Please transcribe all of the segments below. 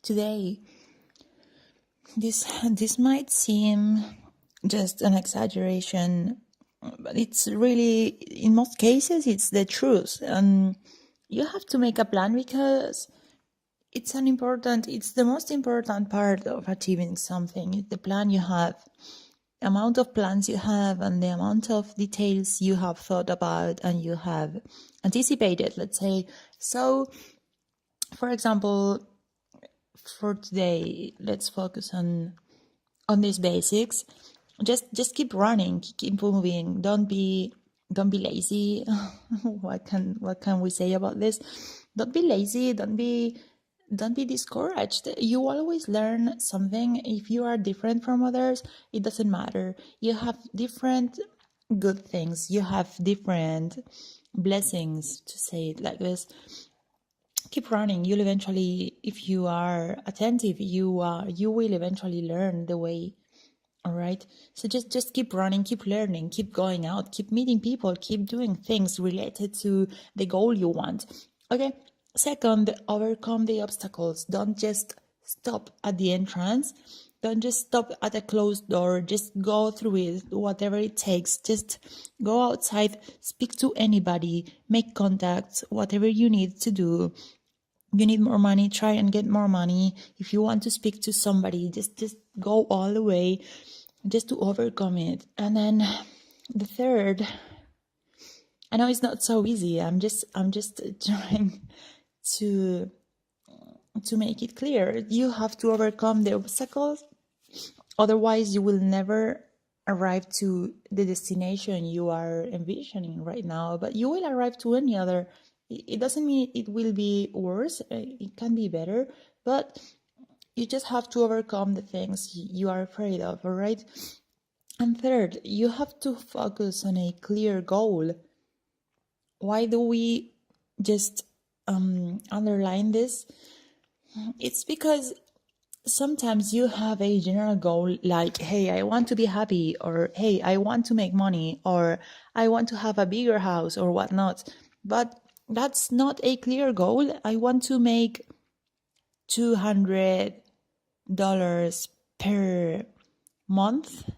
today. This might seem just an exaggeration, but it's really, in most cases, it's the truth. And you have to make a plan because it's the most important part of achieving something. It's the plan you have, amount of plans you have, and the amount of details you have thought about and you have anticipated, let's say. So, for example, for today, let's focus on these basics. Just keep running, keep moving. Don't be lazy. what can we say about this? Don't be lazy. Don't be discouraged. You always learn something. If you are different from others, it doesn't matter. You have different good things. You have different blessings, to say it like this. Keep running. You'll eventually, if you are attentive, you will eventually learn the way. All right. So just keep running, keep learning, keep going out, keep meeting people, keep doing things related to the goal you want. Okay. Second, overcome the obstacles. Don't just stop at the entrance. Don't just stop at a closed door. Just go through it, whatever it takes. Just go outside, speak to anybody, make contacts, whatever you need to do. You need more money, try and get more money. If you want to speak to somebody, just go all the way, just to overcome it. And then the third, I know it's not so easy. I'm just trying to make it clear. You have to overcome the obstacles. Otherwise, you will never arrive to the destination you are envisioning right now. But you will arrive to any other. It doesn't mean it will be worse. It can be better, but you just have to overcome the things you are afraid of, all right? And third, you have to focus on a clear goal. Why do we just underline this? It's because sometimes you have a general goal like, hey, I want to be happy, or hey, I want to make money, or I want to have a bigger house or whatnot. But that's not a clear goal. I want to make $200 per month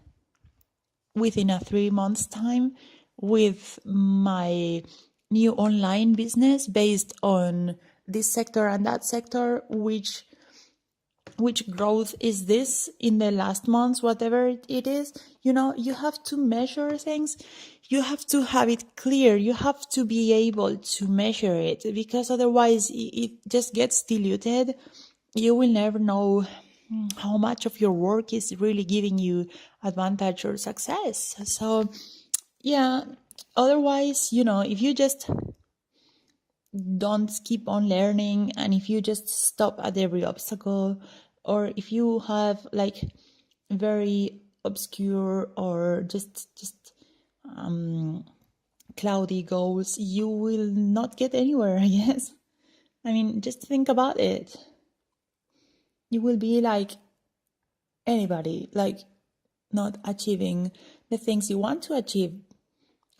within a 3 months time with my new online business based on this sector and that sector, which growth is this in the last months, whatever it is. You have to measure things. You have to have it clear. You have to be able to measure it, because otherwise it just gets diluted. You will never know how much of your work is really giving you advantage or success. So yeah, otherwise, if you just don't keep on learning, and if you just stop at every obstacle, or if you have like very obscure or just cloudy goals, you will not get anywhere. Yes, I mean, just think about it. You will be like anybody, like not achieving the things you want to achieve.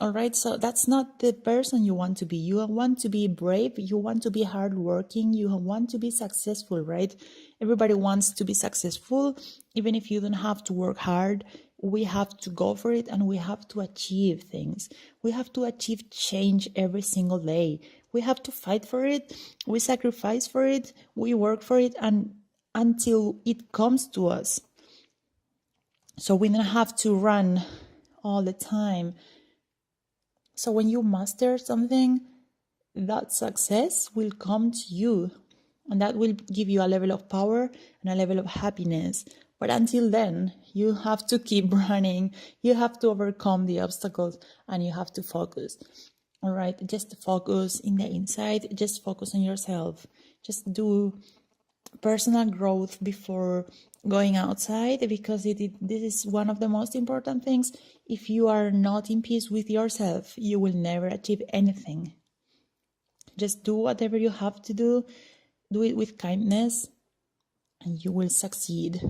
All right, so that's not the person you want to be. You want to be brave, you want to be hardworking, you want to be successful, right? Everybody wants to be successful, even if you don't have to work hard. We have to go for it, and we have to achieve things. We have to achieve change every single day. We have to fight for it, we sacrifice for it, we work for it, and until it comes to us. So we don't have to run all the time. So when you master something, that success will come to you, and that will give you a level of power and a level of happiness. But until then, you have to keep running. You have to overcome the obstacles, and you have to focus. All right, just focus in the inside. Just focus on yourself. Just do personal growth before going outside, because this is one of the most important things. If you are not in peace with yourself, you will never achieve anything. Just do whatever you have to do it with kindness, and you will succeed.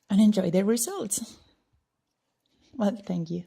And enjoy the results. Well, thank you.